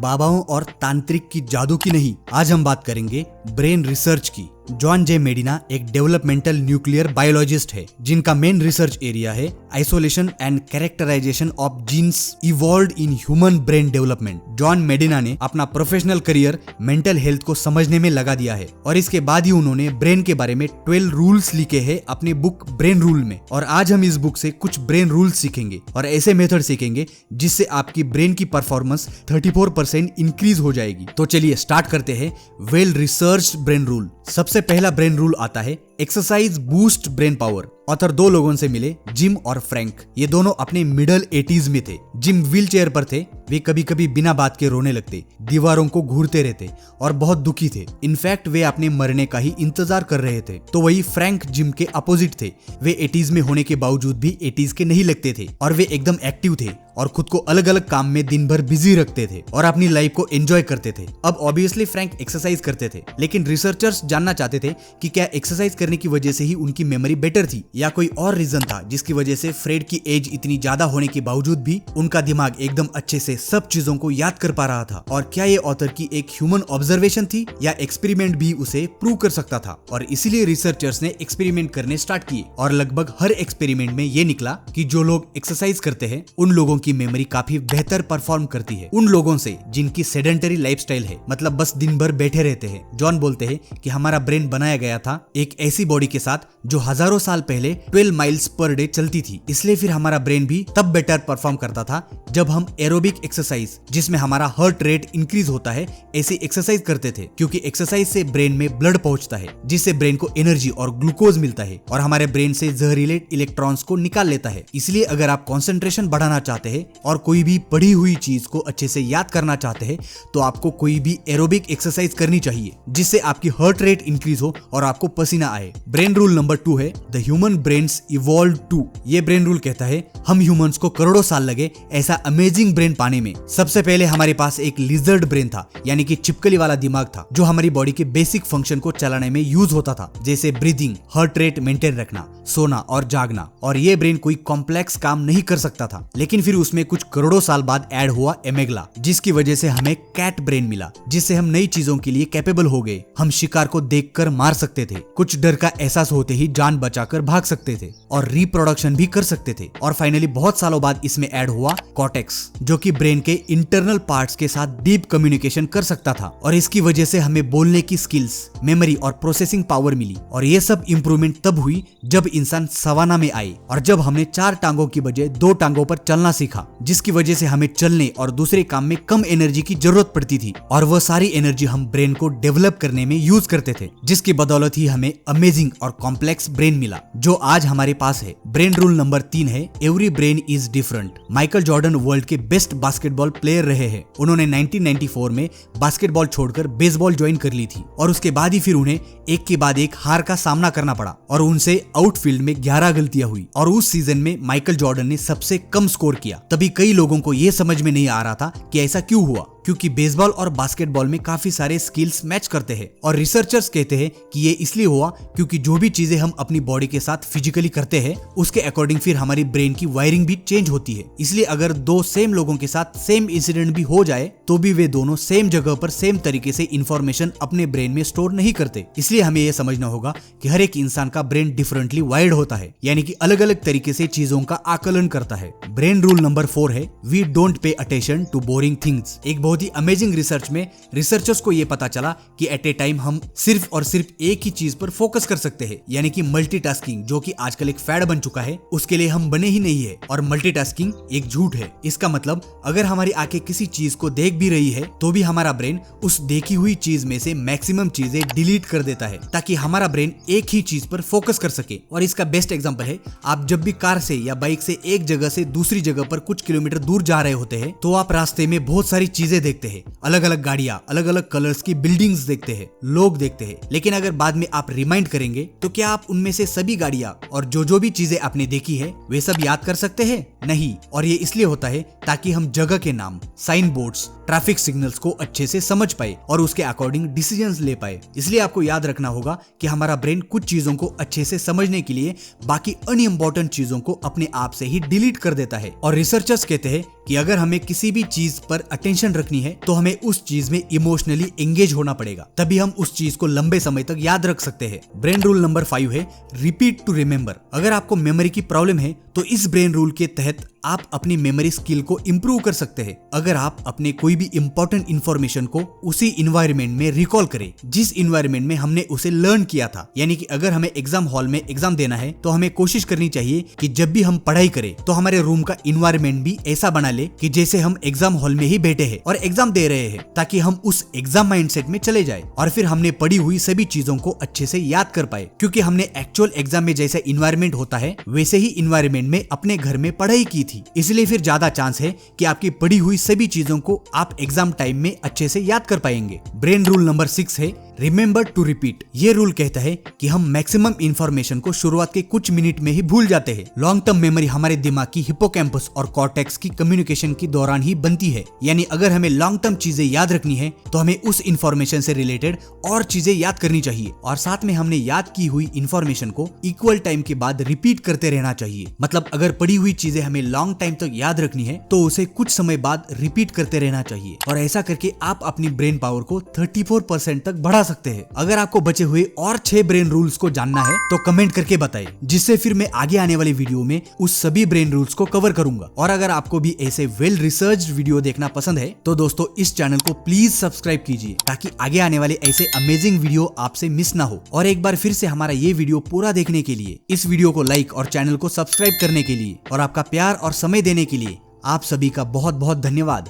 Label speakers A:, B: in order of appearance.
A: बाबाओं और तांत्रिक की जादू की नहीं, आज हम बात करेंगे ब्रेन रिसर्च की। जॉन जे मेडिना एक डेवलपमेंटल न्यूक्लियर बायोलॉजिस्ट है जिनका मेन रिसर्च एरिया है isolation and characterisation of genes involved in human brain development. John Medina ने अपना प्रोफेशनल करियर मेंटल हेल्थ को समझने में लगा दिया है और इसके बाद ही उन्होंने ब्रेन के बारे में 12 रूल्स लिखे हैं अपनी बुक ब्रेन रूल में। और आज हम इस बुक से कुछ ब्रेन रूल्स सीखेंगे और ऐसे मेथड सीखेंगे जिससे आपकी ब्रेन की परफॉर्मेंस 34% इंक्रीज हो जाएगी। तो चलिए स्टार्ट करते हैं वेल रिसर्च्ड ब्रेन रूल। सबसे पहला ब्रेन रूल आता है exercise boost brain power. Author 2 लोगों से मिले, जिम और फ्रैंक। ये दोनों अपने मिडल 80s में थे। जिम व्हील चेयर पर थे। वे कभी कभी बिना बात के रोने लगते, दीवारों को घूरते रहते और बहुत दुखी थे। इनफैक्ट वे अपने मरने का ही इंतजार कर रहे थे। तो वही फ्रैंक जिम के अपोजिट थे। वे 80s में होने के बावजूद भी 80s के नहीं लगते थे और वे एकदम एक्टिव थे और खुद को अलग अलग काम में दिन भर बिजी रखते थे और अपनी लाइफ को एंजॉय करते थे। अब ऑब्वियसली फ्रैंक एक्सरसाइज करते थे, लेकिन रिसर्चर्स जानना चाहते थे कि क्या एक्सरसाइज करने की वजह से ही उनकी मेमोरी बेटर थी या कोई और रीजन था जिसकी वजह से फ्रेड की एज इतनी ज्यादा होने के बावजूद भी उनका दिमाग एकदम अच्छे से सब चीजों को याद कर पा रहा था। और क्या ये ऑथर की एक ह्यूमन ऑब्जर्वेशन थी या एक्सपेरिमेंट भी उसे प्रूव कर सकता था। और इसीलिए रिसर्चर्स ने एक्सपेरिमेंट करने स्टार्ट किए और लगभग हर एक्सपेरिमेंट में ये निकला कि जो लोग एक्सरसाइज करते हैं उन लोगों की मेमोरी काफी बेहतर परफॉर्म करती है उन लोगों से जिनकी सेडेंटरी लाइफस्टाइल है, मतलब बस दिन भर बैठे रहते हैं। जॉन बोलते हैं कि हमारा ब्रेन बनाया गया था एक ऐसी बॉडी के साथ जो हजारों साल पहले 12 माइल्स पर डे चलती थी, इसलिए फिर हमारा ब्रेन भी तब बेटर परफॉर्म करता था जब हम एरोबिक एक्सरसाइज, जिसमें हमारा हार्ट रेट इंक्रीज होता है, ऐसी एक्सरसाइज करते थे। क्योंकि एक्सरसाइज से ब्रेन में ब्लड पहुंचता है जिससे ब्रेन को एनर्जी और ग्लूकोज मिलता है और हमारे ब्रेन से जहरीले इलेक्ट्रॉन्स को निकाल लेता है। इसलिए अगर आप कंसंट्रेशन बढ़ाना चाहते हैं और कोई भी पढ़ी हुई चीज को अच्छे से याद करना चाहते हैं तो आपको कोई भी एरोबिक एक्सरसाइज करनी चाहिए जिससे आपकी हार्ट रेट इंक्रीज हो और आपको पसीना आए। ब्रेन रूल नंबर 2 है the human brains evolved too. ये ब्रेन रूल कहता है हम ह्यूमंस को करोड़ों साल लगे ऐसा अमेजिंग ब्रेन पाने में। सबसे पहले हमारे पास एक लिजर्ड ब्रेन था, यानी कि छिपकली वाला दिमाग था जो हमारी बॉडी के बेसिक फंक्शन को चलाने में यूज होता था, जैसे ब्रीदिंग, हार्ट रेट मेंटेन रखना, सोना और जागना। और ये ब्रेन कोई कॉम्प्लेक्स काम नहीं कर सकता था। लेकिन फिर उसमें कुछ करोड़ों साल बाद ऐड हुआ एमेगला, जिसकी वजह से हमें कैट ब्रेन मिला, जिससे हम नई चीजों के लिए कैपेबल हो गए। हम शिकार को देखकर मार सकते थे, कुछ डर का एहसास होते ही जान बचाकर भाग सकते थे और रिप्रोडक्शन भी कर सकते थे। और फाइनली बहुत सालों बाद इसमें ऐड हुआ कॉर्टेक्स, जो कि ब्रेन के इंटरनल पार्ट्स के साथ डीप कम्युनिकेशन कर सकता था और इसकी वजह से हमें बोलने की स्किल्स, मेमोरी और प्रोसेसिंग पावर मिली। और ये सब इंप्रूवमेंट तब हुई जब इंसान सवाना में आए और जब हमने 4 टांगों की बजाय 2 टांगों पर चलना सीखा, जिसकी वजह से हमें चलने और दूसरे काम में कम एनर्जी की जरूरत पड़ती थी और वह सारी एनर्जी हम ब्रेन को डेवलप करने में यूज करते थे, जिसकी बदौलत ही हमें अमेजिंग और कॉम्प्लेक्स ब्रेन मिला जो आज हमारे पास है। ब्रेन रूल नंबर 3 है every brain is different. Michael Jordan world के बेस्ट बास्केटबॉल प्लेयर रहे हैं। उन्होंने 1994 में बास्केटबॉल छोड़कर बेसबॉल ज्वाइन कर ली थी और उसके बाद ही फिर उन्हें एक के बाद एक हार का सामना करना पड़ा और उनसे आउटफील्ड में 11 गलतियां हुई और उस सीजन में माइकल जॉर्डन ने सबसे कम स्कोर किया। तभी कई लोगों को यह समझ में नहीं आ रहा था कि ऐसा क्यों हुआ, क्योंकि बेसबॉल और बास्केटबॉल में काफी सारे स्किल्स मैच करते हैं। और रिसर्चर्स कहते हैं कि ये इसलिए हुआ क्योंकि जो भी चीजें हम अपनी बॉडी के साथ फिजिकली करते हैं उसके अकॉर्डिंग फिर हमारी ब्रेन की वायरिंग भी चेंज होती है। इसलिए अगर 2 सेम लोगों के साथ सेम इंसिडेंट भी हो जाए तो भी वे दोनों सेम जगह पर सेम तरीके से इंफॉर्मेशन अपने ब्रेन में स्टोर नहीं करते। इसलिए हमें यह समझना होगा कि हर एक इंसान का ब्रेन डिफरेंटली वायर्ड होता है, यानी कि अलग अलग तरीके से चीजों का आकलन करता है। ब्रेन रूल नंबर 4 है we don't pay attention to boring things. एक बहुत ही अमेजिंग रिसर्च में रिसर्चर्स को यह पता चला कि एट ए टाइम हम सिर्फ और सिर्फ एक ही चीज पर फोकस कर सकते हैं, यानी कि मल्टीटास्किंग, जो कि आजकल एक फैड बन चुका है, उसके लिए हम बने ही नहीं है। और मल्टीटास्किंग एक झूठ है। इसका मतलब अगर हमारी आंखें किसी चीज को देख भी रही है तो भी हमारा ब्रेन उस देखी हुई चीज में से मैक्सिमम चीजें डिलीट कर देता है ताकि हमारा ब्रेन एक ही चीज पर फोकस कर सके। और इसका बेस्ट एग्जांपल है, आप जब भी कार से या बाइक से एक जगह से दूसरी जगह पर कुछ किलोमीटर दूर जा रहे होते हैं तो आप रास्ते में बहुत सारी चीजें देखते हैं, अलग अलग गाड़ियां, अलग अलग कलर्स की बिल्डिंग्स देखते हैं, लोग देखते हैं। लेकिन अगर बाद में आप रिमाइंड करेंगे तो क्या आप उनमें से सभी गाड़ियां और जो भी चीजें आपने देखी है वे सब याद कर सकते हैं? नहीं। और ये इसलिए होता है ताकि हम जगह के नाम, साइन बोर्ड्स, ट्रैफिक सिग्नल्स को अच्छे से समझ पाए और उसके अकॉर्डिंग डिसीजंस ले पाए। इसलिए आपको याद रखना होगा कि हमारा ब्रेन कुछ चीजों को अच्छे से समझने के लिए बाकी अनइम्पोर्टेंट चीजों को अपने आप से ही डिलीट कर देता है। और रिसर्चर्स कहते हैं कि अगर हमें किसी भी चीज पर अटेंशन रखनी रखनी है तो हमें उस चीज में इमोशनली एंगेज होना पड़ेगा, तभी हम उस चीज को लंबे समय तक याद रख सकते हैं। ब्रेन रूल नंबर 5 है रिपीट टू रिमेम्बर। अगर आपको मेमोरी की प्रॉब्लम है तो इस ब्रेन रूल के तहत आप अपनी मेमोरी स्किल को इंप्रूव कर सकते हैं। अगर आप अपने कोई भी इंपॉर्टेंट इंफॉर्मेशन को उसी इन्वायरमेंट में रिकॉल करें जिस इन्वायरमेंट में हमने उसे लर्न किया था, यानी कि अगर हमें एग्जाम हॉल में एग्जाम देना है तो हमें कोशिश करनी चाहिए कि जब भी हम पढ़ाई करें तो हमारे रूम का इन्वायरमेंट भी ऐसा बना ले कि जैसे हम एग्जाम हॉल में ही बैठे हैं और एग्जाम दे रहे हैं, ताकि हम उस एग्जाम माइंडसेट में चले जाए और फिर हमने पढ़ी हुई सभी चीजों को अच्छे से याद कर पाए, क्योंकि हमने एक्चुअल एग्जाम में जैसा इन्वायरमेंट होता है वैसे ही इन्वायरमेंट में अपने घर में पढ़ाई की थी। इसलिए फिर ज्यादा चांस है कि आपकी पढ़ी हुई सभी चीजों को आप एग्जाम टाइम में अच्छे से याद कर पाएंगे। ब्रेन रूल नंबर 6 है रिमेंबर टू रिपीट। ये रूल कहता है कि हम मैक्सिमम इंफॉर्मेशन को शुरुआत के कुछ मिनट में ही भूल जाते हैं। लॉन्ग टर्म मेमोरी हमारे दिमाग की हिप्पोकैम्पस और कॉर्टेक्स की कम्युनिकेशन के दौरान ही बनती है, यानी अगर हमें लॉन्ग टर्म चीजें याद रखनी है तो हमें उस इंफॉर्मेशन से रिलेटेड और चीजें याद करनी चाहिए और साथ में हमने याद की हुई इंफॉर्मेशन को इक्वल टाइम के बाद रिपीट करते रहना चाहिए। मतलब अगर पढ़ी हुई चीजें हमें लॉन्ग टाइम तक याद रखनी है तो उसे कुछ समय बाद रिपीट करते रहना चाहिए और ऐसा करके आप अपनी ब्रेन पावर को 34% तक बढ़ा सकते हैं। अगर आपको बचे हुए और 6 ब्रेन रूल्स को जानना है तो कमेंट करके बताएं, जिससे फिर मैं आगे आने वाली वीडियो में उस सभी ब्रेन रूल्स को कवर करूंगा। और अगर आपको भी ऐसे वेल रिसर्च वीडियो देखना पसंद है तो दोस्तों इस चैनल को प्लीज सब्सक्राइब कीजिए, ताकि आगे आने वाले ऐसे अमेजिंग वीडियो आपसे मिस ना हो। और एक बार फिर से हमारा ये वीडियो पूरा देखने के लिए, इस वीडियो को लाइक और चैनल को सब्सक्राइब करने के लिए और आपका प्यार और समय देने के लिए आप सभी का बहुत बहुत धन्यवाद।